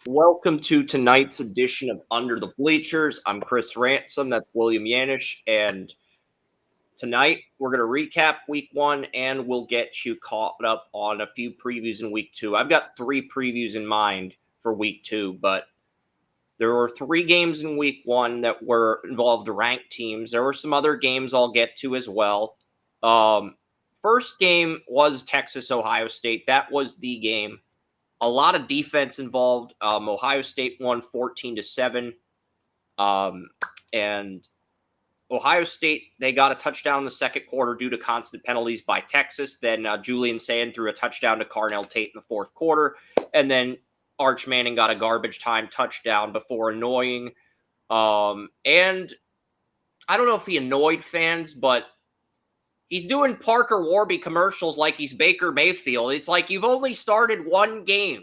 Welcome to tonight's edition of Under the Bleachers. I'm Chris Ransom. That's William Yanish. And tonight we're going to recap week one and we'll get you caught up on a few previews in week two. I've got three previews in mind for week two, but there were three games in week one that were involved ranked teams. There were some other games I'll get to as well. First game was Texas Ohio State. That was the game. A lot of defense involved. Ohio State won 14-7. And Ohio State, they got a touchdown in the second quarter due to constant penalties by Texas. Then Julian Sand threw a touchdown to Carnell Tate in the fourth quarter. And then Arch Manning got a garbage time touchdown before annoying. And I don't know if he annoyed fans, but he's doing Parker Warby commercials like he's Baker Mayfield. It's like you've only started one game.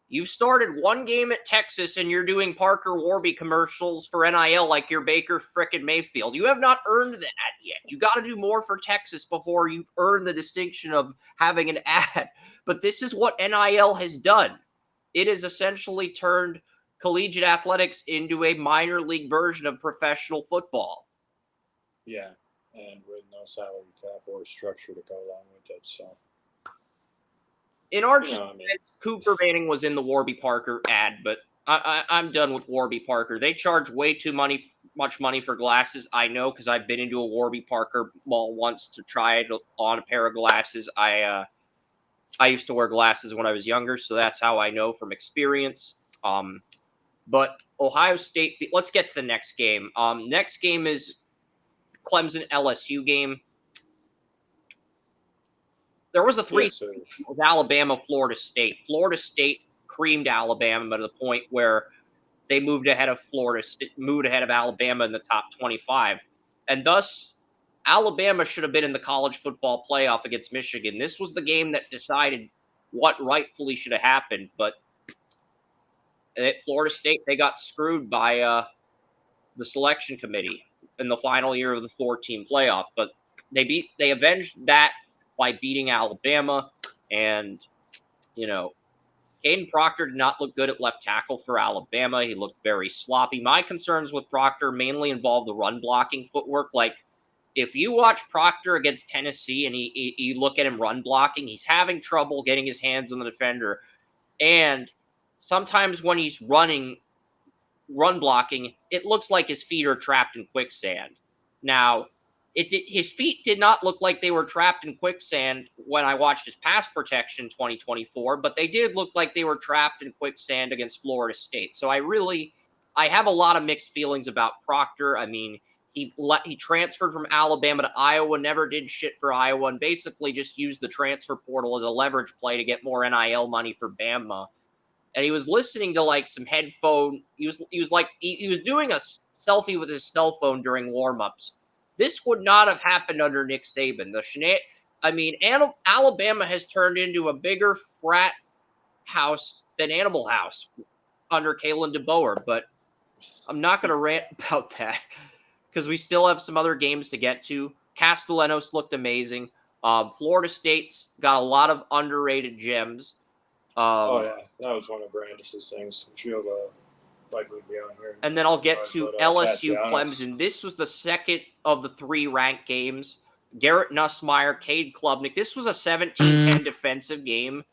You've started one game at Texas and you're doing Parker Warby commercials for NIL like you're Baker frickin' Mayfield. You have not earned that yet. You got to do more for Texas before you earn the distinction of having an ad. But this is what NIL has done. It has essentially turned collegiate athletics into a minor league version of professional football. Yeah, and with no salary cap or structure to go along with it. So, in Arch's defense, Cooper Manning was in the Warby Parker ad, but I'm done with Warby Parker. They charge way too much money for glasses. I know because I've been into a Warby Parker mall once to try it on a pair of glasses. I used to wear glasses when I was younger, so that's how I know from experience. But Ohio State, let's get to the next game. Next game is Clemson LSU game. There was a three with Alabama, Florida State. Florida State creamed Alabama to the point where they moved ahead of Alabama in the top 25. And thus, Alabama should have been in the college football playoff against Michigan. This was the game that decided what rightfully should have happened. But at Florida State, they got screwed by the selection committee in the final year of the 4-team playoff. But they avenged that by beating Alabama. And, Caden Proctor did not look good at left tackle for Alabama. He looked very sloppy. My concerns with Proctor mainly involved the run blocking footwork. Like, if you watch Proctor against Tennessee and you look at him run blocking, he's having trouble getting his hands on the defender. And sometimes when he's run blocking, it looks like his feet are trapped in quicksand. Now, his feet did not look like they were trapped in quicksand when I watched his pass protection 2024, but they did look like they were trapped in quicksand against Florida State. So I have a lot of mixed feelings about Proctor. I mean, he transferred from Alabama to Iowa, never did shit for Iowa, and basically just used the transfer portal as a leverage play to get more NIL money for Bama. And he was listening to like some headphone. He was doing a selfie with his cell phone during warmups. This would not have happened under Nick Saban. Alabama has turned into a bigger frat house than Animal House under Kalen DeBoer, but I'm not going to rant about that because we still have some other games to get to. Castellanos looked amazing. Florida State's got a lot of underrated gems. That was one of Brandis' things. She'll likely be on here. And then I'll get to LSU Clemson. This was the second of the three ranked games. Garrett Nussmeier, Cade Klubnik. This was a 17-10 defensive game.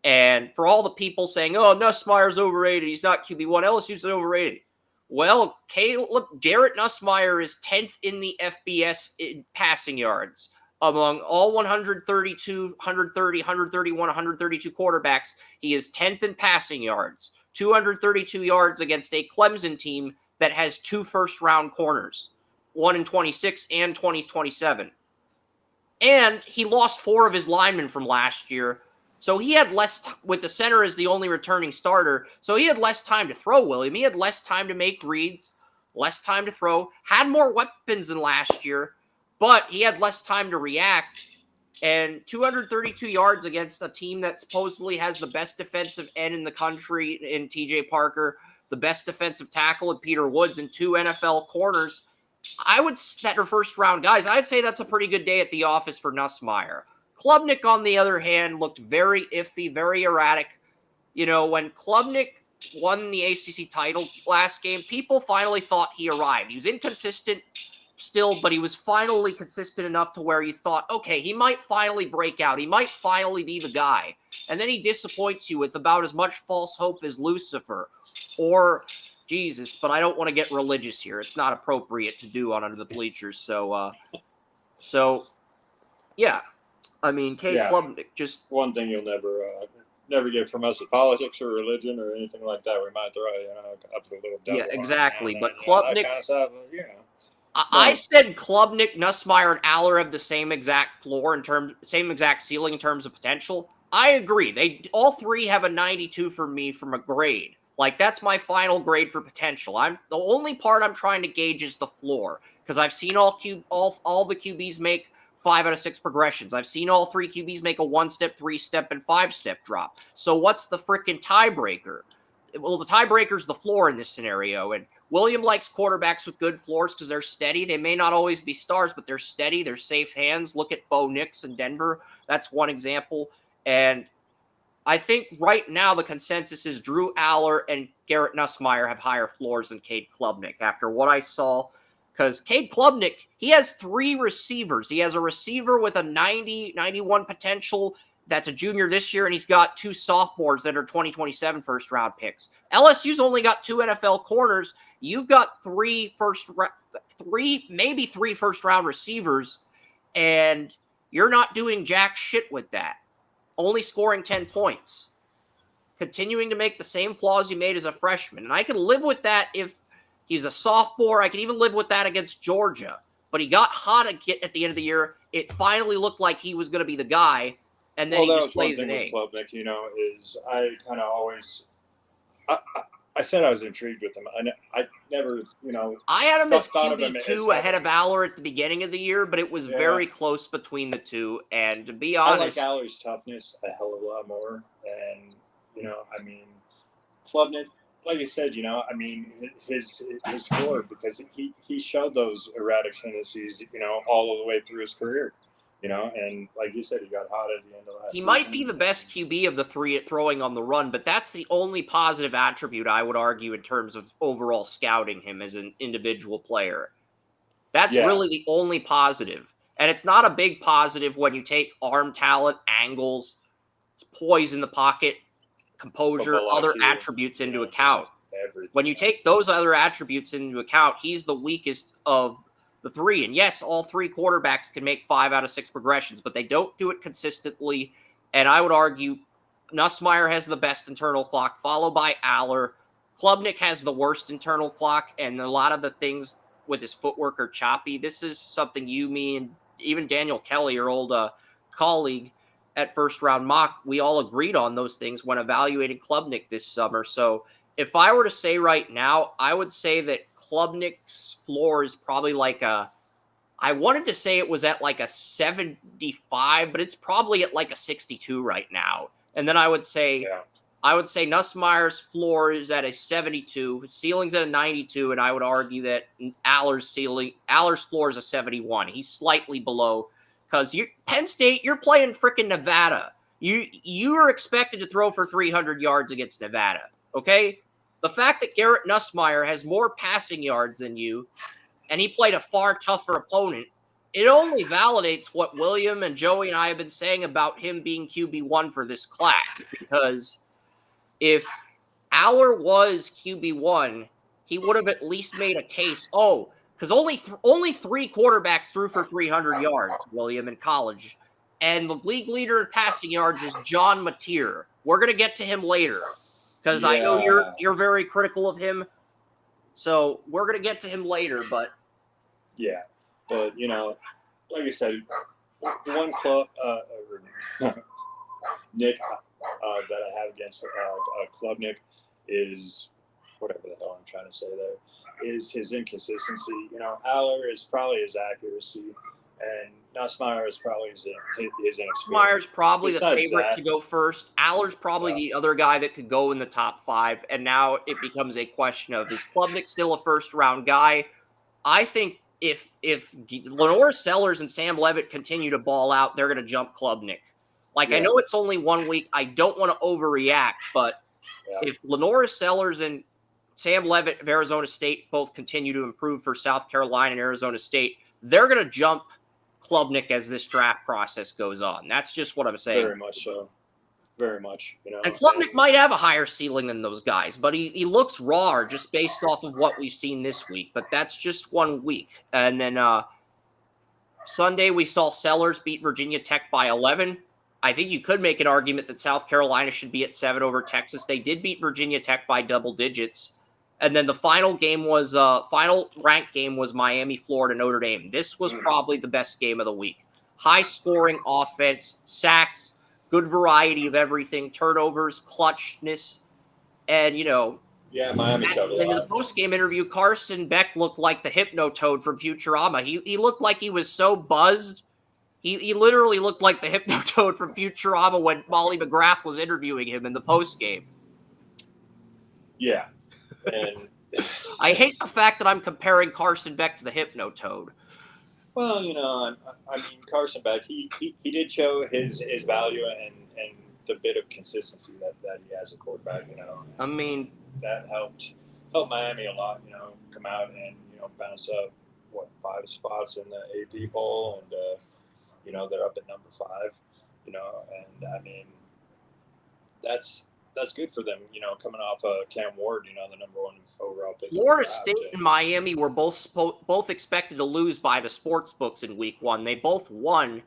And for all the people saying, oh, Nussmeier's overrated, he's not QB1, LSU's overrated. Well, Garrett Nussmeier is 10th in the FBS in passing yards. Among all 132, 130, 131, 132 quarterbacks, he is 10th in passing yards. 232 yards against a Clemson team that has 2 first-round corners, one in 26 and 2027. And he lost 4 of his linemen from last year, so he had less with the center as the only returning starter, so he had less time to throw, William. He had less time to make reads, less time to throw, had more weapons than last year, but he had less time to react. And 232 yards against a team that supposedly has the best defensive end in the country in TJ Parker, the best defensive tackle in Peter Woods, and 2 NFL corners. That are first-round guys. I'd say that's a pretty good day at the office for Nussmeier. Klubnik, on the other hand, looked very iffy, very erratic. When Klubnik won the ACC title last game, people finally thought he arrived. He was inconsistent still, but he was finally consistent enough to where you thought, okay, he might finally break out. He might finally be the guy. And then he disappoints you with about as much false hope as Lucifer or Jesus, but I don't want to get religious here. It's not appropriate to do on Under the Bleachers. So yeah. I mean, Cade Klubnik just... One thing you'll never get from us in politics or religion or anything like that. We might throw up the little devil. Yeah, exactly. But Klubnik... Klubnik... Kind of stuff, I said Klubnik, Nussmeier, and Aller have the same exact floor same exact ceiling in terms of potential. I agree. They all three have a 92 for me from a grade. Like, that's my final grade for potential. The only part I'm trying to gauge is the floor, because I've seen all the QBs make 5 out of 6 progressions. I've seen all 3 QBs make a 1-step, 3-step, and 5-step drop. So what's the freaking tiebreaker? Well, the tiebreaker's the floor in this scenario, and William likes quarterbacks with good floors because they're steady. They may not always be stars, but they're steady. They're safe hands. Look at Bo Nix in Denver. That's one example. And I think right now the consensus is Drew Aller and Garrett Nussmeier have higher floors than Cade Klubnik after what I saw. Because Cade Klubnik, he has 3 receivers. He has a receiver with a 90, 91 potential that's a junior this year, and he's got 2 sophomores that are 2027 first-round picks. LSU's only got 2 NFL corners. You've got 3 first-round receivers, and you're not doing jack shit with that. Only scoring 10 points. Continuing to make the same flaws you made as a freshman. And I can live with that if he's a sophomore. I can even live with that against Georgia. But he got hot at the end of the year. It finally looked like he was going to be the guy. And then he just plays an A. Klubnik, is I kind of always... I said I was intrigued with him. I never, I had him as QB2 ahead of Aller at the beginning of the year, but it was very close between the two. And to be honest... I like Aller's toughness a hell of a lot more. And, Klubnik, like I said, his floor, because he showed those erratic tendencies, all the way through his career. And like you said, he got hot at the end of last season. He might be the best QB of the 3 at throwing on the run, but that's the only positive attribute I would argue in terms of overall scouting him as an individual player. That's really the only positive. And it's not a big positive when you take arm talent, angles, poise in the pocket, composure, other attributes into account. Everything. When you take those other attributes into account, he's the weakest of the 3. And yes, all 3 quarterbacks can make 5 out of 6 progressions, but they don't do it consistently. And I would argue Nussmeier has the best internal clock, followed by Aller. Klubnik has the worst internal clock, and a lot of the things with his footwork are choppy. This is something you, me, and even Daniel Kelly, your old colleague at First Round Mock, we all agreed on those things when evaluating Klubnik this summer. So if I were to say right now, I would say that Klubnik's floor is probably I wanted to say it was at like a 75, but it's probably at like a 62 right now. And then I would say Nussmeier's floor is at a 72, his ceiling's at a 92, and I would argue that Aller's floor is a 71. He's slightly below, because Penn State, you're playing freaking Nevada. You are expected to throw for 300 yards against Nevada, okay? The fact that Garrett Nussmeier has more passing yards than you, and he played a far tougher opponent, it only validates what William and Joey and I have been saying about him being QB1 for this class. Because if Aller was QB1, he would have at least made a case. Oh, because only 3 quarterbacks threw for 300 yards, William, in college. And the league leader in passing yards is John Mateer. We're going to get to him later, because I know you're very critical of him. So we're going to get to him later, but... Yeah, but, like I said, the one Nick that I have against Klubnik is, whatever the hell I'm trying to say there, is his inconsistency. Aller is probably his accuracy, and Nussmeier is probably his inexperience. Nussmeier's probably the favorite to go first. Aller's probably the other guy that could go in the top 5, and now it becomes a question of, is Klubnik still a first-round guy? I think if Lenore Sellers and Sam Levitt continue to ball out, they're going to jump Klubnik. I know it's only 1 week. I don't want to overreact, but if Lenora Sellers and Sam Levitt of Arizona State both continue to improve for South Carolina and Arizona State, they're going to jump Klubnik as this draft process goes on. That's just what I'm saying. Very much so. Very much. And Klubnik might have a higher ceiling than those guys, but he looks raw just based off of what we've seen this week. But that's just 1 week. And then Sunday we saw Sellers beat Virginia Tech by 11. I think you could make an argument that South Carolina should be at 7 over Texas. They did beat Virginia Tech by double digits. And then the final game was final ranked game was Miami, Florida, Notre Dame. This was probably the best game of the week. High scoring offense, sacks, good variety of everything, turnovers, clutchness, and Miami covered a lot. In the post-game interview, Carson Beck looked like the Hypnotoad from Futurama. He looked like he was so buzzed. He literally looked like the Hypnotoad from Futurama when Molly McGrath was interviewing him in the post-game. Yeah. And I hate the fact that I'm comparing Carson Beck to the Hypnotoad. Well, I mean, Carson Beck, he did show his value and the bit of consistency that he has a quarterback. I mean, that helped Miami a lot. Come out and bounce up 5 spots in the AP poll, and they're up at number 5. And I mean, that's good for them, coming off Cam Ward, the number 1 overall pick. Florida State and Miami were both expected to lose by the sports books in week 1. They both won,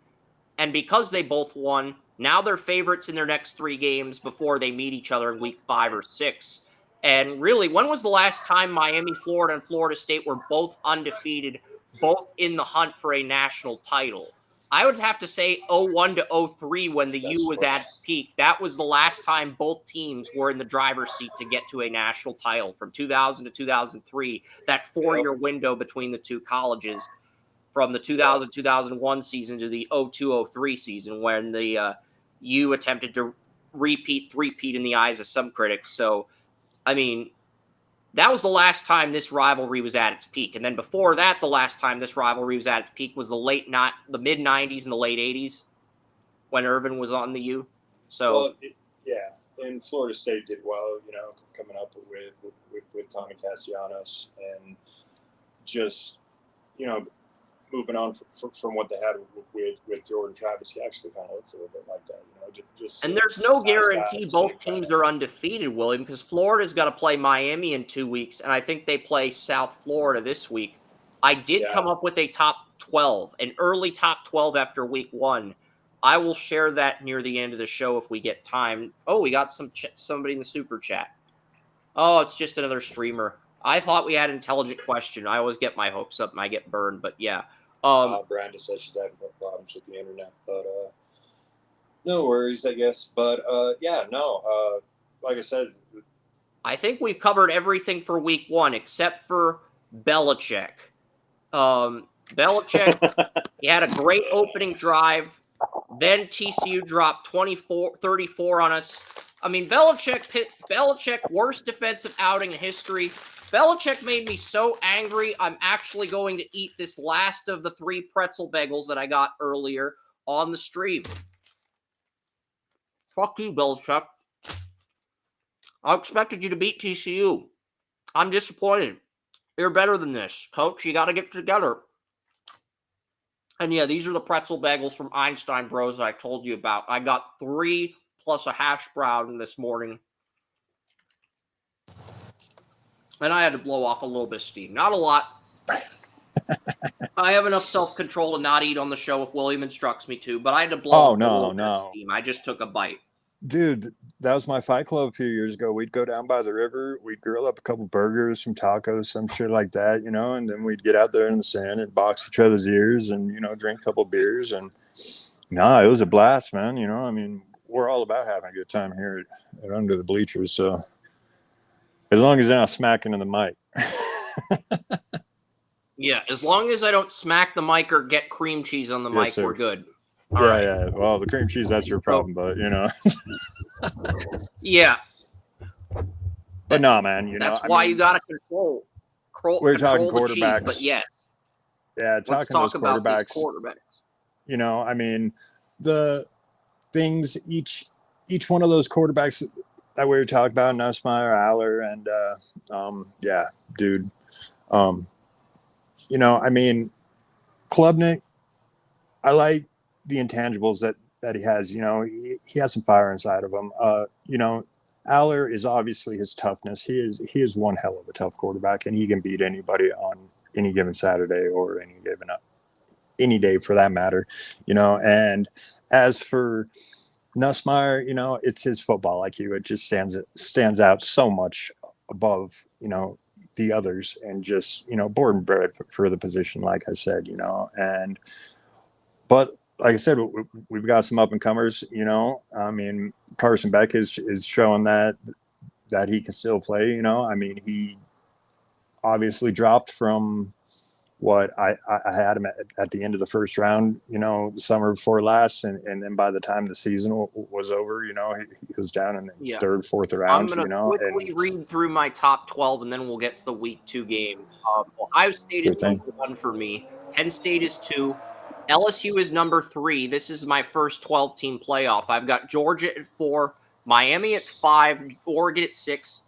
and because they both won, now they're favorites in their next 3 games before they meet each other in week 5 or 6. And really, when was the last time Miami, Florida, and Florida State were both undefeated, both in the hunt for a national title? I would have to say 01 to 03 when the U was at its peak. That was the last time both teams were in the driver's seat to get to a national title, from 2000 to 2003, that 4-year window between the two colleges, from the 2000-2001 season to the 02-03 season, when the U attempted to three-peat in the eyes of some critics. So, I mean, that was the last time this rivalry was at its peak. And then before that, the last time this rivalry was at its peak was the mid-90s and the late 80s when Irvin was on the U. So, and Florida State did well, coming up with Tommy Castellanos, and just, moving on from what they had with Jordan Travis. He actually kind of looks a little bit like that, and there's no guarantee both teams are undefeated, William, because Florida's got to play Miami in 2 weeks, and I think they play South Florida this week. I did come up with a top 12, an early top 12 after week 1. I will share that near the end of the show if we get time. Oh, we got somebody in the super chat. Oh, it's just another streamer. I thought we had an intelligent question. I always get my hopes up and I get burned, but yeah. Brandon says she's having problems with the internet, but no worries, I guess. But like I said, I think we've covered everything for week 1 except for Belichick. Belichick, he had a great opening drive. Then TCU dropped 34 on us. I mean, Belichick, worst defensive outing in history. Belichick made me so angry, I'm actually going to eat this last of the 3 pretzel bagels that I got earlier on the stream. Fuck you, Belichick. I expected you to beat TCU. I'm disappointed. You're better than this, Coach. You got to get together. And yeah, these are the pretzel bagels from Einstein Bros I told you about. I got 3 plus a hash brown this morning. And I had to blow off a little bit of steam. Not a lot. I have enough self-control to not eat on the show if William instructs me to, but I had to blow off a little bit of steam. I just took a bite. Dude, that was my fight club a few years ago. We'd go down by the river. We'd grill up a couple burgers, some tacos, some shit like that, and then we'd get out there in the sand and box each other's ears and, drink a couple beers. And, it was a blast, man. I mean, we're all about having a good time here at Under the Bleachers, so as long as they're not smacking in the mic. Yeah, as long as I don't smack the mic or get cream cheese on the mic, sir. we're good. Yeah. Well, the cream cheese, that's your problem, but, Yeah. But no, man, That's why you got to control. We're talking quarterbacks. Cheese, but yes. Yeah, talking those quarterbacks. I mean, the things each one of those quarterbacks, that we were talking about, Nussmeier, Aller, and yeah, dude. I mean, Klubnik, I like the intangibles that he has. He has some fire inside of him. Aller is obviously his toughness. He is one hell of a tough quarterback, and he can beat anybody on any given Saturday or any day for that matter. And as for Nussmeier, it's his football IQ. It just stands out so much above, the others, and just, born and bred for the position, like I said, but like I said, we've got some up and comers, I mean, Carson Beck is showing that he can still play, I mean, he obviously dropped from what I had him at the end of the first round, the summer before last. And then by the time the season was over, he was down in the third, fourth round. I'm going to quickly read through my top 12, and then we'll get to the week 2 game. Ohio State is number 1 for me. Penn State is 2. LSU is number 3. This is my first 12-team playoff. I've got Georgia at 4, Miami at 5, Oregon at 6,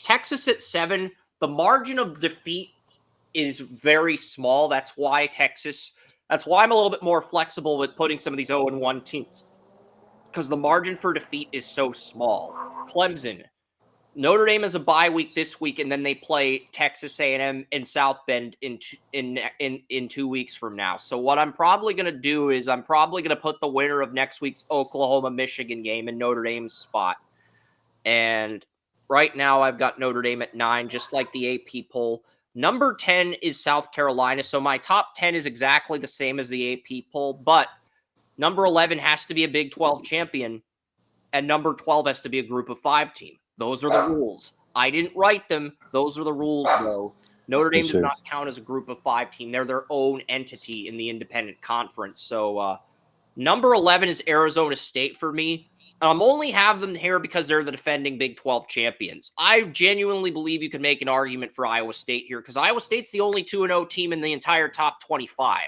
Texas at 7. The margin of defeat is very small. That's why I'm a little bit more flexible with putting some of these 0-1 teams, because the margin for defeat is so small. Clemson, Notre Dame is a bye week this week, and then they play Texas A&M in South Bend in 2 weeks from now. So what I'm probably going to do is I'm probably going to put the winner of next week's Oklahoma-Michigan game in Notre Dame's spot. And right now I've got Notre Dame at 9, just like the AP poll. Number 10 is South Carolina, so my top 10 is exactly the same as the AP poll, but number 11 has to be a Big 12 champion, and number 12 has to be a Group of 5 team. Those are the rules. I didn't write them. Those are the rules, though. Notre Dame does not count as a Group of 5 team. They're their own entity in the independent conference. So number 11 is Arizona State for me. I'm only have them here because they're the defending Big 12 champions. I genuinely believe you can make an argument for Iowa State here, because Iowa State's the only 2-0 team in the entire top 25.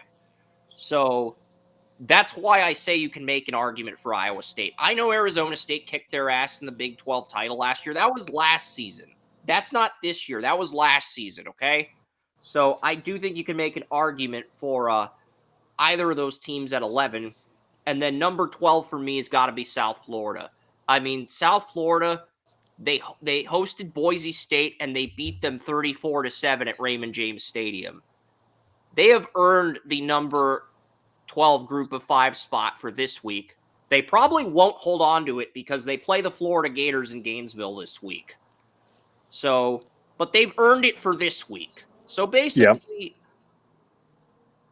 So that's why I say you can make an argument for Iowa State. I know Arizona State kicked their ass in the Big 12 title last year. That was last season. That's not this year. That was last season, okay? So I do think you can make an argument for either of those teams at 11. And then number 12 for me has got to be South Florida. I mean, South Florida, they hosted Boise State, and they beat them 34-7 at Raymond James Stadium. They have earned the number 12 Group of 5 spot for this week. They probably won't hold on to it because they play the Florida Gators in Gainesville this week. So, but they've earned it for this week. So basically,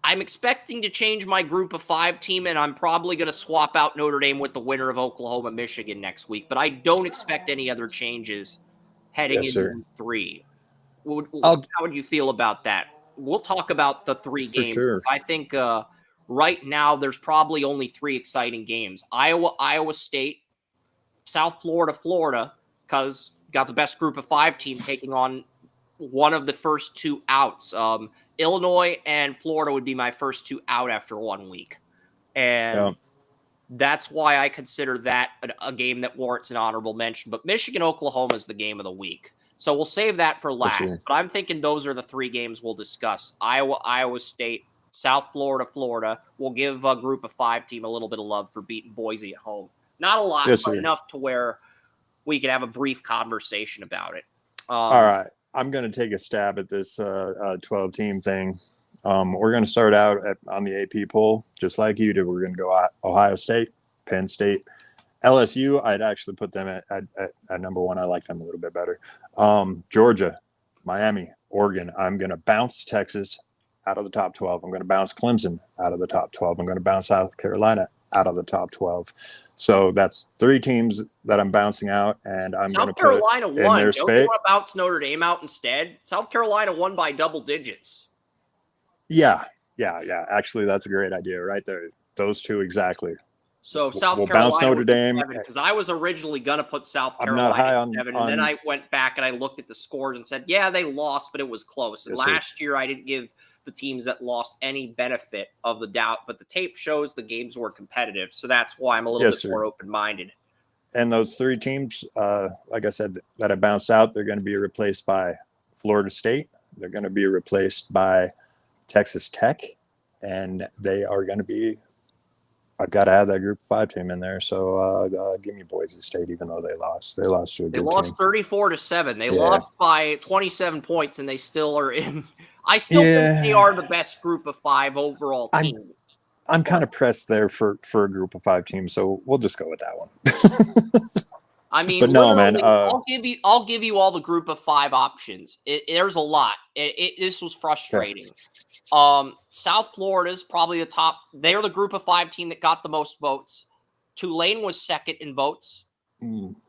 I'm expecting to change my Group of 5 team, and I'm probably going to swap out Notre Dame with the winner of Oklahoma-Michigan next week. But I don't expect any other changes heading into Week 3. How would you feel about that? We'll talk about the 3 games. Sure. I think right now there's probably only 3 exciting games. Iowa State, South Florida, because got the best Group of 5 team taking on one of the first 2 outs. Illinois and Florida would be my first 2 out after 1 week. And that's why I consider that a game that warrants an honorable mention. But Michigan-Oklahoma is the game of the week. So we'll save that for last. But I'm thinking those are the 3 games we'll discuss. Iowa State, South Florida. We'll give a Group of 5 team a little bit of love for beating Boise at home. Not a lot, but enough to where we could have a brief conversation about it. All right. I'm going to take a stab at this 12-team thing. We're going to start out on the AP poll, just like you did. We're going to go Ohio State, Penn State, LSU. I'd actually put them at number 1. I like them a little bit better. Georgia, Miami, Oregon. I'm going to bounce Texas out of the top 12. I'm going to bounce Clemson out of the top 12. I'm going to bounce South Carolina out of the top 12. So that's 3 teams that I'm bouncing out, and I'm going to put in their space. Don't you want to bounce Notre Dame out instead? South Carolina won by double digits. Yeah. Actually, that's a great idea right there. Those 2 exactly. So South Carolina bounce Notre Dame, because I was originally going to put South Carolina at 7, and then I went back and I looked at the scores and said, yeah, they lost, but it was close. And last year I didn't give the teams that lost any benefit of the doubt, but the tape shows the games were competitive, so that's why I'm a little bit more open-minded. And those three teams, like I said, that have bounced out, they're going to be replaced by Florida State. They're going to be replaced by Texas Tech, and they are going to be. I've got to have that Group of 5 team in there. So give me Boise State, even though they lost. They lost to a good team. They lost 34-7. They lost by 27 points, and they still are in. I still think they are the best Group of 5 overall team. I'm kind of pressed there for a Group of 5 team, so we'll just go with that one. I mean, but no, man. I'll give you all the Group of 5 options. There's a lot. This was frustrating. Okay. South Florida's probably the top. They're the Group of 5 team that got the most votes. Tulane was second in votes.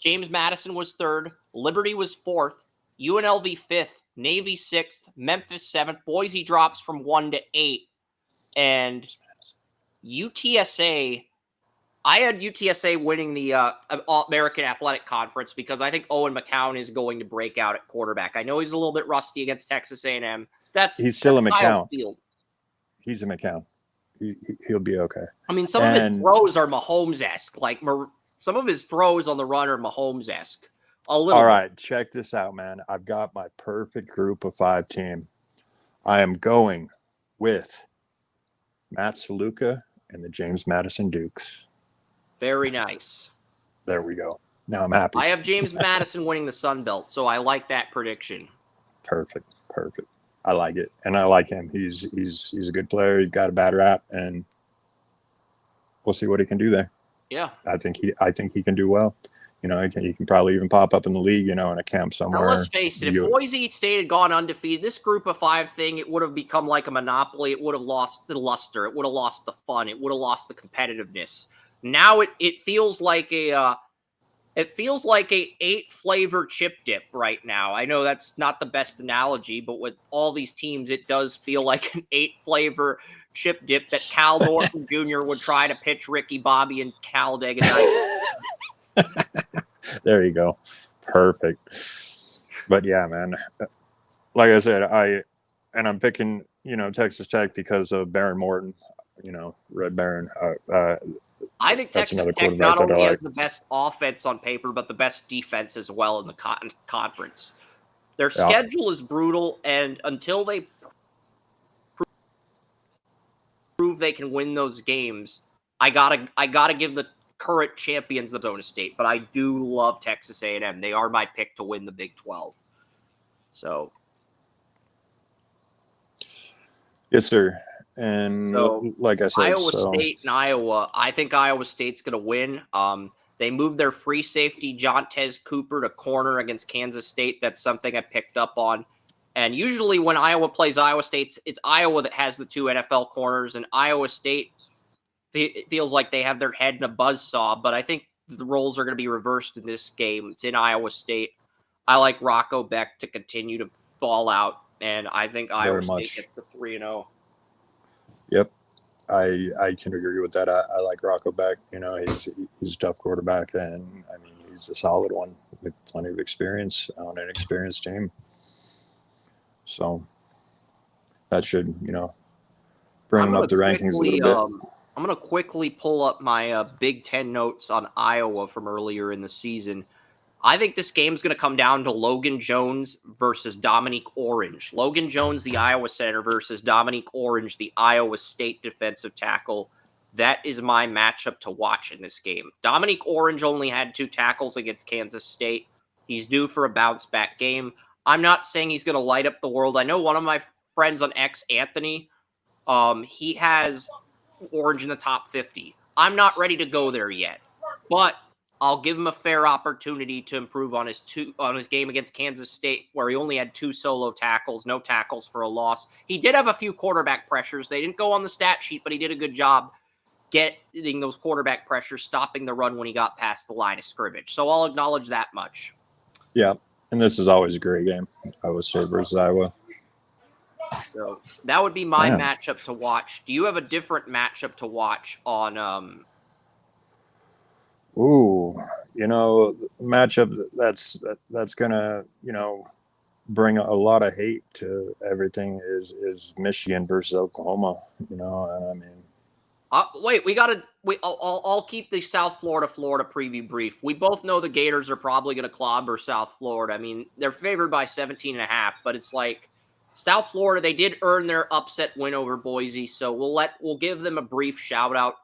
James Madison was third. Liberty was fourth. UNLV fifth. Navy sixth. Memphis seventh. Boise drops from 1 to 8. And UTSA, I had UTSA winning the American Athletic Conference because I think Owen McCown is going to break out at quarterback. I know he's a little bit rusty against Texas A&M. He's still a McCown. He's a McCown. He'll be okay. I mean, some of his throws are Mahomes-esque. Like some of his throws on the run are Mahomes-esque. All right, check this out, man. I've got my perfect Group of 5 team. I am going with Matt Saluka and the James Madison Dukes. Very nice. There we go. Now I'm happy. I have James Madison winning the Sun Belt, so I like that prediction. Perfect. I like it, and I like him. He's a good player. He's got a bad rap, and we'll see what he can do there. Yeah, I think he can do well. You know, he can probably even pop up in the league. You know, in a camp somewhere. Now, let's face it. If Boise State had gone undefeated, this Group of 5 thing, it would have become like a monopoly. It would have lost the luster. It would have lost the fun. It would have lost the competitiveness. Now it feels like a 8-flavor chip dip right now. I know that's not the best analogy, but with all these teams, it does feel like an 8-flavor chip dip that Cal Norton Jr. would try to pitch Ricky Bobby and Cal Deganite. There you go. Perfect. But yeah, man, like I said, I'm picking, Texas Tech because of Baron Morton, Red Baron. I think Texas Tech not only has the best offense on paper, but the best defense as well in the conference. Their schedule is brutal, and until they prove they can win those games, I gotta give the current champions of Arizona State. But I do love Texas A&M. They are my pick to win the Big 12. So, yes, sir. And like I said, Iowa State and Iowa, I think Iowa State's going to win. They moved their free safety, Jontez Cooper, to corner against Kansas State. That's something I picked up on. And usually when Iowa plays Iowa State, it's Iowa that has the 2 NFL corners, and Iowa State feels like they have their head in a buzzsaw. But I think the roles are going to be reversed in this game. It's in Iowa State. I like Rocco Beck to continue to fall out, and I think Iowa State gets the 3-0. Yep, I can agree with that. I like Rocco Beck. He's a tough quarterback, and I mean he's a solid one with plenty of experience on an experienced team. So that should bring him up the rankings a little bit. I'm going to quickly pull up my Big Ten notes on Iowa from earlier in the season. I think this game's going to come down to Logan Jones versus Dominique Orange. Logan Jones, the Iowa center, versus Dominique Orange, the Iowa State defensive tackle. That is my matchup to watch in this game. Dominique Orange only had 2 tackles against Kansas State. He's due for a bounce-back game. I'm not saying he's going to light up the world. I know one of my friends on X, Anthony, he has Orange in the top 50. I'm not ready to go there yet, but I'll give him a fair opportunity to improve on his game against Kansas State, where he only had 2 solo tackles, no tackles for a loss. He did have a few quarterback pressures. They didn't go on the stat sheet, but he did a good job getting those quarterback pressures, stopping the run when he got past the line of scrimmage. So I'll acknowledge that much. Yeah, and this is always a great game, Iowa State versus Iowa. So that would be my matchup to watch. Do you have a different matchup to watch on matchup that's gonna, bring a lot of hate to everything is Michigan versus Oklahoma, and I mean, Wait, I'll keep the South Florida preview brief. We both know the Gators are probably going to clobber South Florida. I mean, they're favored by 17.5, but it's like South Florida, they did earn their upset win over Boise, so we'll give them a brief shout out.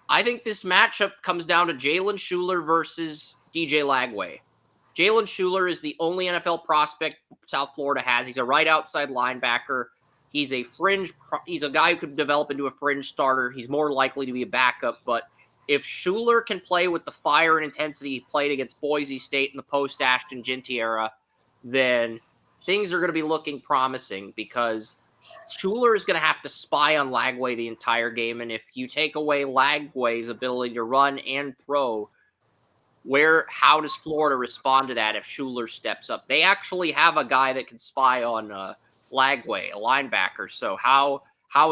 I think this matchup comes down to Jalen Schuler versus DJ Lagway. Jalen Schuler is the only NFL prospect South Florida has. He's a right outside linebacker. He's a guy who could develop into a fringe starter. He's more likely to be a backup. But if Schuler can play with the fire and intensity he played against Boise State in the post-Ashton Ginty era, then things are going to be looking promising because Schuler is going to have to spy on Lagway the entire game. And if you take away Lagway's ability to run and throw, how does Florida respond to that if Schuler steps up? They actually have a guy that can spy on Lagway, a linebacker. So how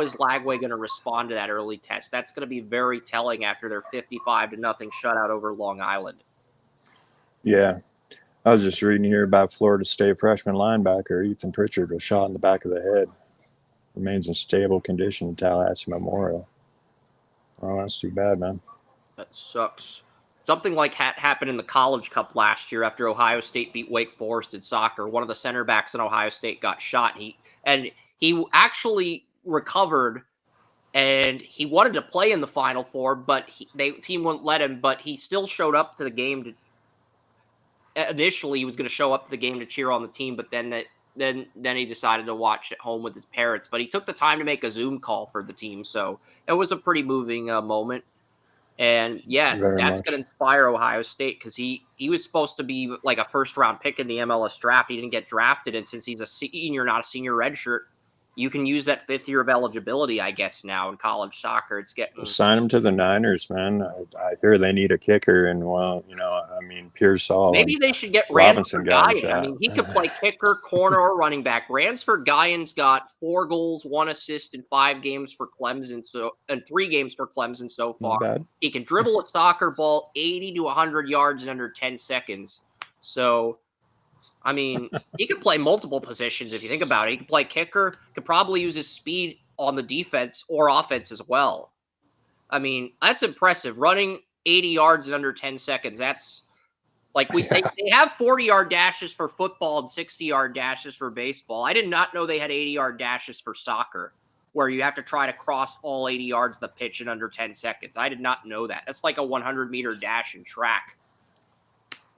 is Lagway going to respond to that early test? That's going to be very telling after their 55-0 shutout over Long Island. Yeah. I was just reading here about Florida State freshman linebacker Ethan Pritchard was shot in the back of the head. Remains in stable condition at Tallahassee Memorial. Oh, that's too bad, man. That sucks. Something like happened in the College Cup last year after Ohio State beat Wake Forest in soccer. One of the center backs in Ohio State got shot. He actually recovered, and he wanted to play in the Final Four, but the team wouldn't let him. But he still showed up to the game. Initially, he was going to show up to the game to cheer on the team, but then he decided to watch at home with his parents. But he took the time to make a Zoom call for the team, so it was a pretty moving moment. And yeah, that's going to inspire Ohio State because he was supposed to be like a first-round pick in the MLS draft. He didn't get drafted, and since he's a senior, not a senior redshirt, you can use that fifth year of eligibility, I guess, now in college soccer. It's getting sign him to the Niners, man. I hear they need a kicker, and Pearsall. Maybe they should get Ransford Guyan. I mean, he could play kicker, corner, or running back. Ransford Guyan's got 4 goals, 1 assist in 5 games for Clemson, and 3 games for Clemson so far. He can dribble a soccer ball 80 to 100 yards in under 10 seconds. So, I mean, he could play multiple positions if you think about it. He could play kicker, could probably use his speed on the defense or offense as well. I mean, that's impressive. Running 80 yards in under 10 seconds, that's like they have 40-yard dashes for football and 60-yard dashes for baseball. I did not know they had 80-yard dashes for soccer, where you have to try to cross all 80 yards of the pitch in under 10 seconds. I did not know that. That's like a 100-meter dash in track.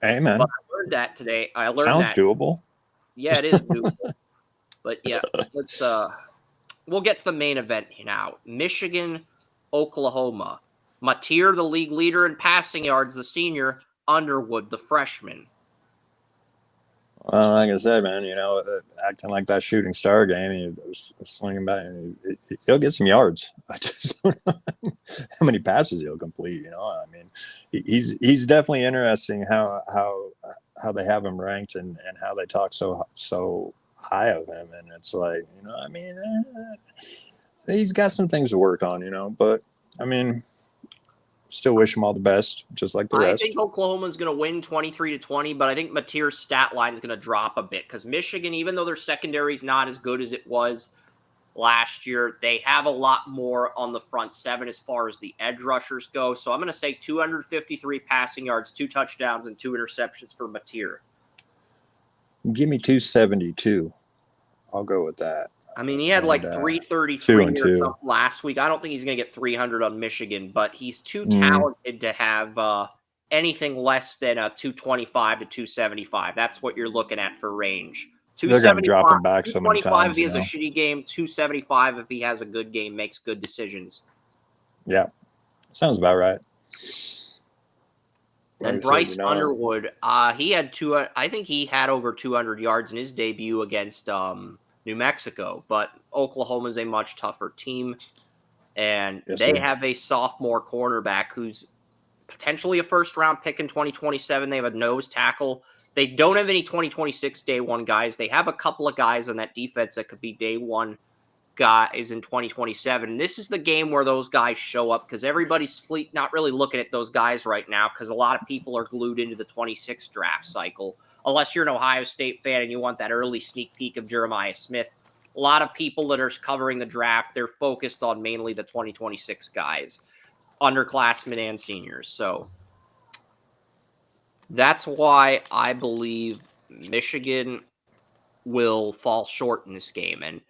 Hey, man. But I learned that today. Sounds doable. Yeah, it is doable. But yeah, we'll get to the main event now. Michigan, Oklahoma. Mateer, the league leader in passing yards, the senior. Underwood, the freshman. Well, like I said, man, acting like that shooting star game, he was slinging back. He'll get some yards. I just don't know how many passes he'll complete. I mean, he's definitely interesting how they have him ranked and how they talk so high of him. And it's like, he's got some things to work on, but I mean, still wish him all the best, just like the rest. I think Oklahoma's going to win 23-20, but I think Mateer's stat line is going to drop a bit because Michigan, even though their secondary is not as good as it was last year, they have a lot more on the front 7 as far as the edge rushers go. So I'm going to say 253 passing yards, 2 touchdowns, and 2 interceptions for Mateer. Give me 272. I'll go with that. I mean, he had like 333 or something last week. I don't think he's going to get 300 on Michigan, but he's too talented to have anything less than a 225 to 275. That's what you're looking at for range. They're going to drop him back so many times. If he has a shitty game, 275 if he has a good game, makes good decisions. Yeah, sounds about right. And Bryce Underwood, he had I think he had over 200 yards in his debut against New Mexico, but Oklahoma is a much tougher team, and they have a sophomore cornerback who's potentially a first-round pick in 2027. They have a nose tackle. They don't have any 2026 day one guys. They have a couple of guys on that defense that could be day one guys in 2027. And this is the game where those guys show up because everybody's not really looking at those guys right now because a lot of people are glued into the 26 draft cycle. Unless you're an Ohio State fan and you want that early sneak peek of Jeremiah Smith a lot of people that are covering the draft, they're focused on mainly the 2026 guys, underclassmen and seniors. So that's why I believe Michigan will fall short in this game. And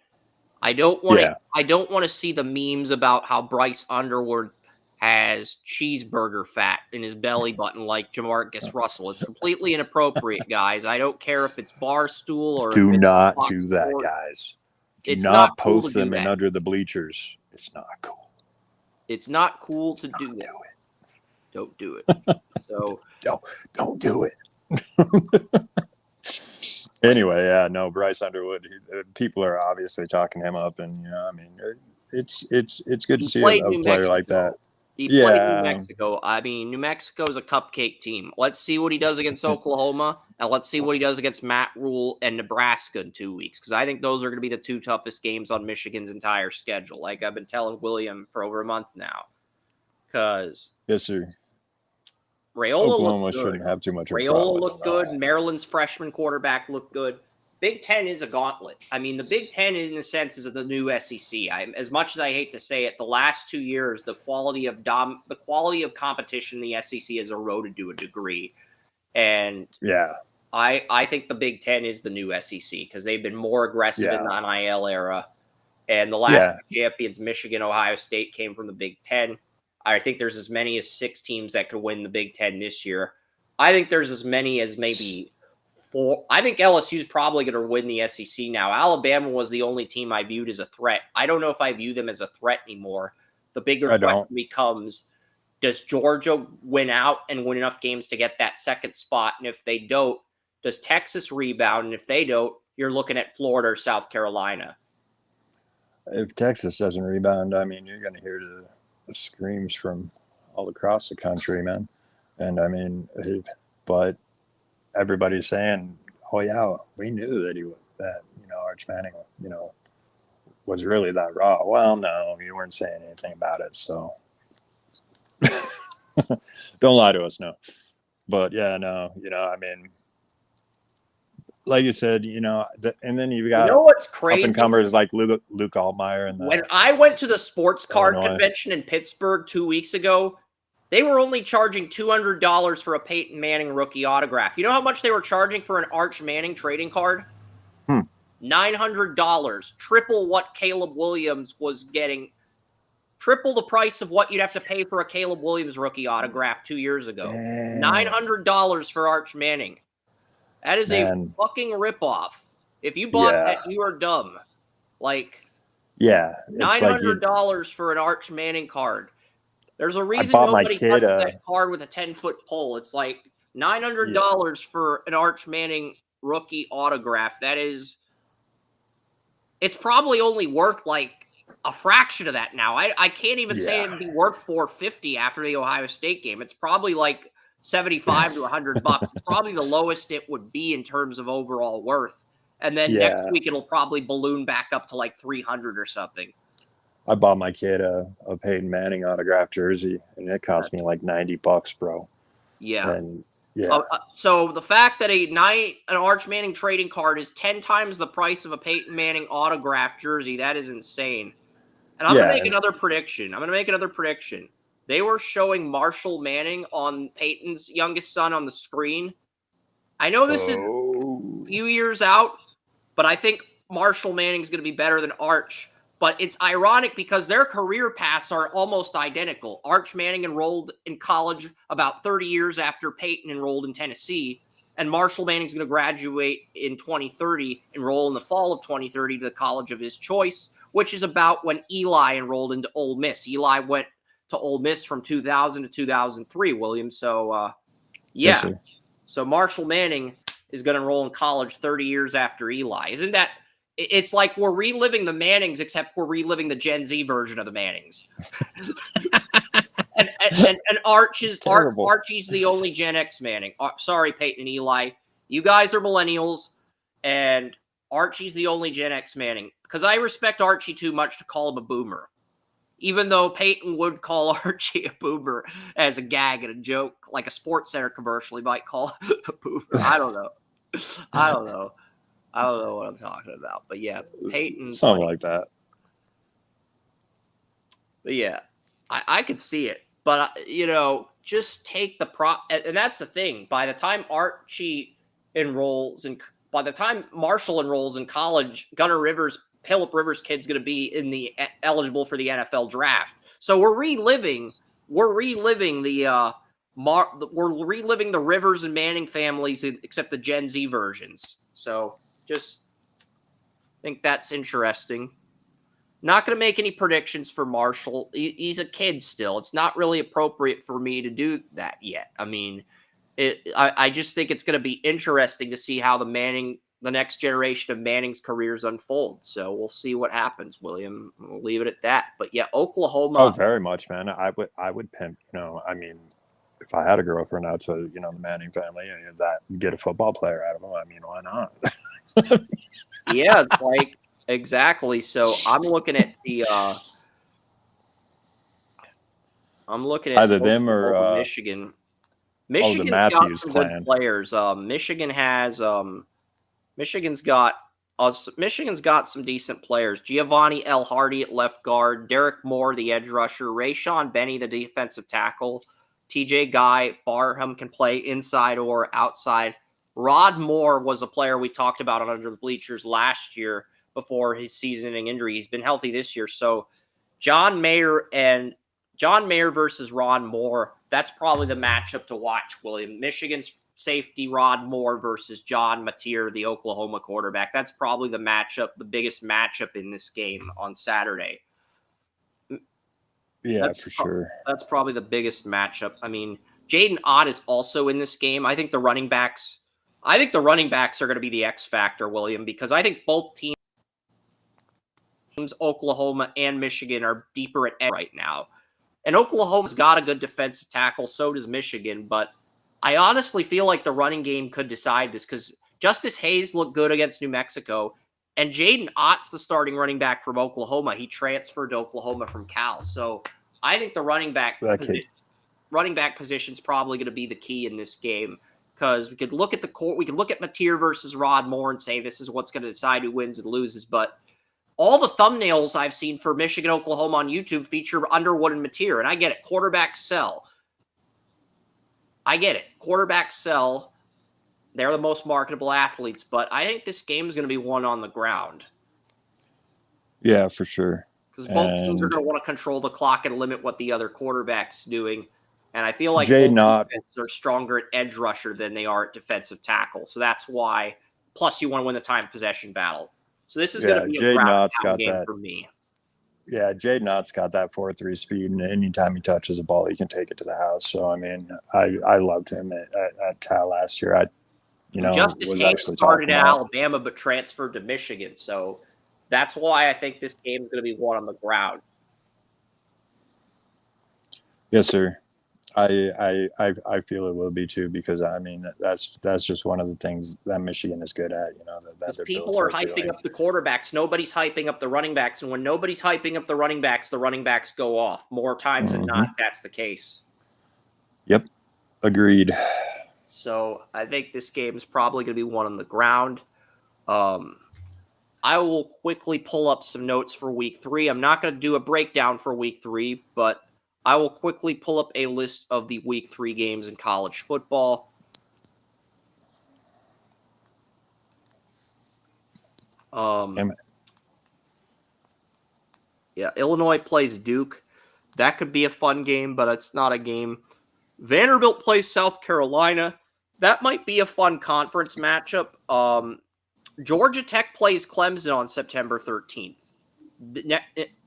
I don't want to see the memes about how Bryce Underwood has cheeseburger fat in his belly button like Jamarcus Russell. It's completely inappropriate, guys. I don't care if it's Barstool or Do if it's not Fox do that, Sports. guys. Do It's not not cool post to do them in that. under the bleachers. It's not cool. It's not cool to do that. Don't do it. So don't do it. Anyway, yeah, no, Bryce Underwood. People are obviously talking him up, and I mean, it's good to see a player like that. He played New Mexico. I mean, New Mexico is a cupcake team. Let's see what he does against Oklahoma, and let's see what he does against Matt Rule and Nebraska in 2 weeks, because I think those are going to be the two toughest games on Michigan's entire schedule. Like I've been telling William for over a month now. Because yes, sir. Oklahoma shouldn't have too much. Raiola looked good. Maryland's freshman quarterback looked good. Big Ten is a gauntlet. I mean, the Big Ten, in a sense, is the new SEC. As much as I hate to say it, the last 2 years, the quality of competition in the SEC has eroded to a degree. And I think the Big Ten is the new SEC because they've been more aggressive in the NIL era. And the last champions, Michigan, Ohio State, came from the Big Ten. I think there's as many as 6 teams that could win the Big Ten this year. I think there's as many as maybe 4. I think LSU is probably going to win the SEC now. Alabama was the only team I viewed as a threat. I don't know if I view them as a threat anymore. The bigger question becomes, does Georgia win out and win enough games to get that second spot? And if they don't, does Texas rebound? And if they don't, you're looking at Florida or South Carolina. If Texas doesn't rebound, I mean, you're going to hear the screams from all across the country, man. And I mean, but everybody's saying, "Oh yeah, we knew that Arch Manning, was really that raw." Well, no, you weren't saying anything about it, so don't lie to us, no. But yeah, no, I mean, like you said, and then you've got what's crazy? Up and comers like Luke Altmaier. And when I went to the sports card convention in Pittsburgh 2 weeks ago, they were only charging $200 for a Peyton Manning rookie autograph. You know how much they were charging for an Arch Manning trading card? $900, triple what Caleb Williams was getting, triple the price of what you'd have to pay for a Caleb Williams rookie autograph 2 years ago. Damn. $900 for Arch Manning. That is a fucking ripoff. If you bought that, you are dumb. $900 for an Arch Manning card. There's a reason nobody touches that card with a 10-foot pole. It's like $900 for an Arch Manning rookie autograph. That is, it's probably only worth like a fraction of that now. I can't even say it'd be worth $450 after the Ohio State game. It's probably like $75 to $100. It's probably the lowest it would be in terms of overall worth. And then next week it'll probably balloon back up to like $300 or something. I bought my kid a Peyton Manning autographed jersey, and it cost me like $90, bro. Yeah. And so the fact that an Arch Manning trading card is 10 times the price of a Peyton Manning autographed jersey, that is insane. And I'm going to make another prediction. They were showing Marshall Manning on Peyton's youngest son on the screen. I know this is a few years out, but I think Marshall Manning is going to be better than Arch. But it's ironic because their career paths are almost identical. Arch Manning enrolled in college about 30 years after Peyton enrolled in Tennessee. And Marshall Manning's going to graduate in 2030, enroll in the fall of 2030 to the college of his choice, which is about when Eli enrolled into Ole Miss. Eli went to Ole Miss from 2000 to 2003, William. So, So Marshall Manning is going to enroll in college 30 years after Eli. Isn't that... It's like we're reliving the Mannings, except we're reliving the Gen Z version of the Mannings. and Archie's the only Gen X Manning. Sorry, Peyton and Eli. You guys are millennials, and Archie's the only Gen X Manning. Because I respect Archie too much to call him a boomer. Even though Peyton would call Archie a boomer as a gag and a joke, like a Sports Center commercial, he might call him a boomer. I don't know. I don't know what I'm talking about, but yeah, Peyton. Something like that. But yeah, I could see it. But, just take the and that's the thing. By the time by the time Marshall enrolls in college, Phillip Rivers' kid's going to be eligible for the NFL draft. So we're reliving the Rivers and Manning families, except the Gen Z versions. So just think that's interesting. Not going to make any predictions for Marshall. He's a kid still. It's not really appropriate for me to do that yet. I mean, I just think it's going to be interesting to see how the next generation of Manning's careers unfold. So we'll see what happens, William. We'll leave it at that. But yeah, Oklahoma. Oh, very much, man. I would pimp. I mean, if I had a girlfriend out to the Manning family, that get a football player out of them. I mean, why not? Yeah, it's like. Exactly. So I'm looking at either them or Michigan. Michigan's got some good players. Michigan's got some decent players. Giovanni L. Hardy at left guard, Derek Moore, the edge rusher, Rayshawn Benny, the defensive tackle, TJ Guy, Barham can play inside or outside. Rod Moore was a player we talked about on Under the Bleachers last year before his season-ending injury. He's been healthy this year. So John Mayer versus Rod Moore, that's probably the matchup to watch, William. Michigan's safety Rod Moore versus John Mateer, the Oklahoma quarterback. That's probably the biggest matchup in this game on Saturday. Yeah, for sure. That's probably the biggest matchup. I mean, Jaden Ott is also in this game. I think the running backs are going to be the X factor, William, because I think both teams, Oklahoma and Michigan, are deeper at edge right now. And Oklahoma's got a good defensive tackle, so does Michigan, but I honestly feel like the running game could decide this because Justice Hayes looked good against New Mexico, and Jaden Ott's the starting running back from Oklahoma. He transferred to Oklahoma from Cal. So I think the running back position is probably going to be the key in this game because we could look at Mateer versus Rod Moore and say this is what's going to decide who wins and loses, but all the thumbnails I've seen for Michigan, Oklahoma on YouTube feature Underwood and Mateer, and I get it. Quarterbacks sell. I get it. Quarterbacks sell. They're the most marketable athletes, but I think this game is going to be won on the ground. Yeah, for sure. Because both teams are going to want to control the clock and limit what the other quarterback's doing. And I feel like both defenses are stronger at edge rusher than they are at defensive tackle. So that's why. Plus, you want to win the time possession battle. So this is going to be a ground game for me. Yeah, Jaden Ott's got that 4.3 speed, and anytime he touches a ball, he can take it to the house. So, I mean, I loved him at Cal last year. Justice Hayes started at Alabama but transferred to Michigan. So that's why I think this game is going to be won on the ground. Yes, sir. I feel it will be too because I mean that's just one of the things that Michigan is good at. That people are hyping up the quarterbacks. Nobody's hyping up the running backs, and when nobody's hyping up the running backs go off more times than not. That's the case. Yep, agreed. So I think this game is probably going to be won on the ground. I will quickly pull up some notes for Week 3. I'm not going to do a breakdown for Week 3, but I will quickly pull up a list of the Week 3 games in college football. Yeah, Illinois plays Duke. That could be a fun game, but it's not a game. Vanderbilt plays South Carolina. That might be a fun conference matchup. Georgia Tech plays Clemson on September 13th.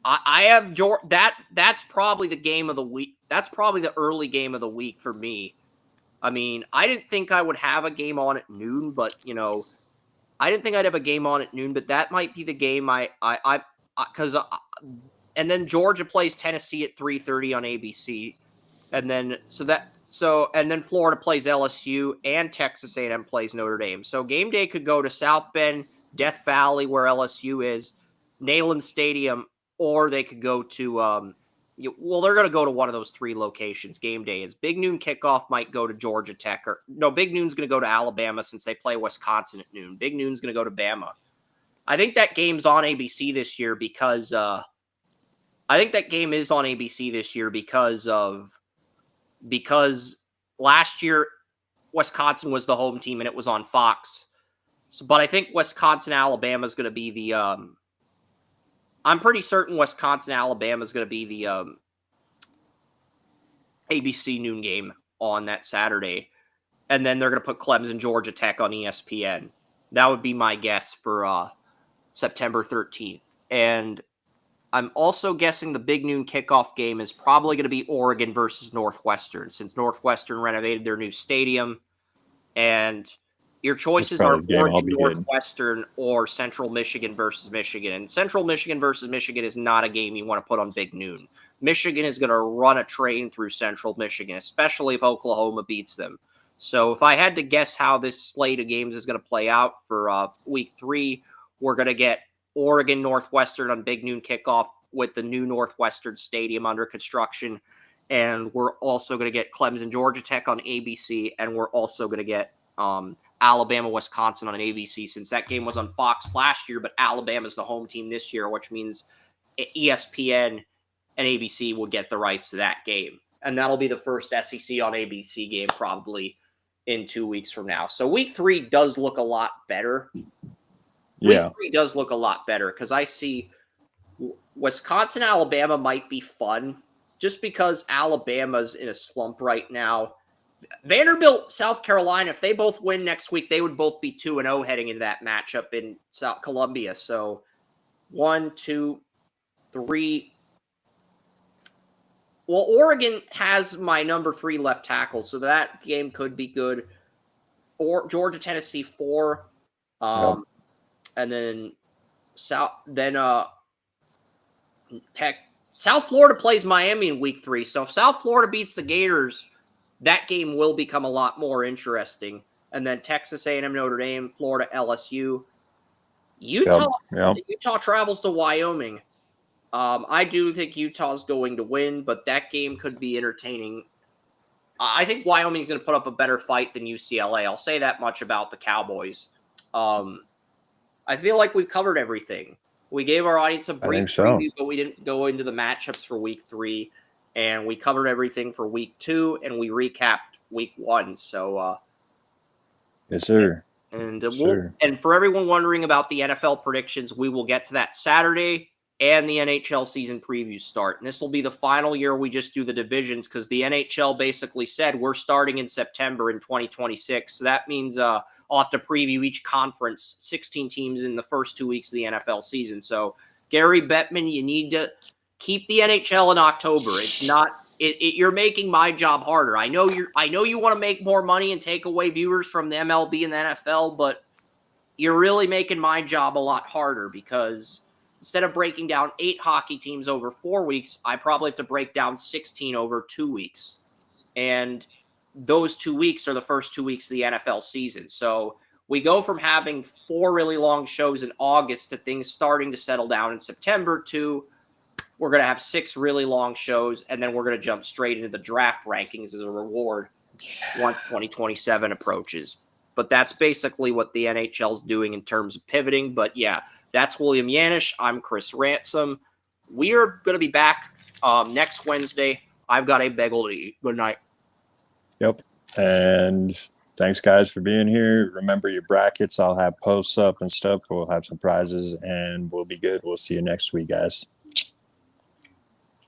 I have that's probably the game of the week. That's probably the early game of the week for me. I mean, I didn't think I would have a game on at noon, but I didn't think I'd have a game on at noon, but that might be the game and then Georgia plays Tennessee at 3:30 on ABC. And then then Florida plays LSU and Texas A&M plays Notre Dame. So game day could go to South Bend, Death Valley where LSU is, Neyland Stadium, or they could go to Well, they're going to go to one of those 3 locations. Game day is Big Noon kickoff might go to Georgia Tech. Big Noon's going to go to Alabama since they play Wisconsin at noon. Big Noon's going to go to Bama. I think that game's on ABC this year because because last year Wisconsin was the home team and it was on Fox. But I think Wisconsin-Alabama is going to be the I'm pretty certain Wisconsin-Alabama is going to be the ABC noon game on that Saturday. And then they're going to put Clemson-Georgia Tech on ESPN. That would be my guess for September 13th. And I'm also guessing the Big Noon kickoff game is probably going to be Oregon versus Northwestern, since Northwestern renovated their new stadium. And your choices are Oregon, Northwestern, or Central Michigan versus Michigan. And Central Michigan versus Michigan is not a game you want to put on Big Noon. Michigan is going to run a train through Central Michigan, especially if Oklahoma beats them. So if I had to guess how this slate of games is going to play out for week 3, we're going to get Oregon, Northwestern on Big Noon kickoff with the new Northwestern Stadium under construction. And we're also going to get Clemson, Georgia Tech on ABC. And we're also going to get Alabama, Wisconsin on ABC, since that game was on Fox last year, but Alabama's the home team this year, which means ESPN and ABC will get the rights to that game. And that'll be the first SEC on ABC game probably in 2 weeks from now. So week 3 does look a lot better. Yeah. Week 3 does look a lot better because I see Wisconsin, Alabama might be fun just because Alabama's in a slump right now. Vanderbilt, South Carolina, if they both win next week, they would both be 2-0 heading into that matchup in South Columbia. So 1, 2, 3. Well, Oregon has my number 3 left tackle, so that game could be good. Or Georgia, Tennessee 4. And then South Florida plays Miami in week 3. So if South Florida beats the Gators, that game will become a lot more interesting. And then Texas A&M, Notre Dame, Florida, LSU. Utah travels to Wyoming. I do think Utah's going to win, but that game could be entertaining. I think Wyoming's going to put up a better fight than UCLA. I'll say that much about the Cowboys. I feel like we've covered everything. We gave our audience a brief preview, but we didn't go into the matchups for week 3. And we covered everything for week 2, and we recapped week 1. So, yes, sir. And and for everyone wondering about the NFL predictions, we will get to that Saturday, and the NHL season previews start. And this will be the final year we just do the divisions because the NHL basically said we're starting in September in 2026. So that means I'll have to preview each conference, 16 teams in the first 2 weeks of the NFL season. So, Gary Bettman, you need to keep the NHL in October. It's not you're making my job harder. I know you want to make more money and take away viewers from the MLB and the NFL, but you're really making my job a lot harder because instead of breaking down 8 hockey teams over 4 weeks, I probably have to break down 16 over 2 weeks. And those 2 weeks are the first 2 weeks of the NFL season. So we go from having 4 really long shows in August to things starting to settle down in September to we're going to have 6 really long shows, and then we're going to jump straight into the draft rankings as a reward once 2027 approaches. But that's basically what the NHL is doing in terms of pivoting. But yeah, that's William Yanish. I'm Chris Ransom. We are going to be back next Wednesday. I've got a bagel to eat. Good night. Yep. And thanks, guys, for being here. Remember your brackets. I'll have posts up and stuff. We'll have some prizes, and we'll be good. We'll see you next week, guys.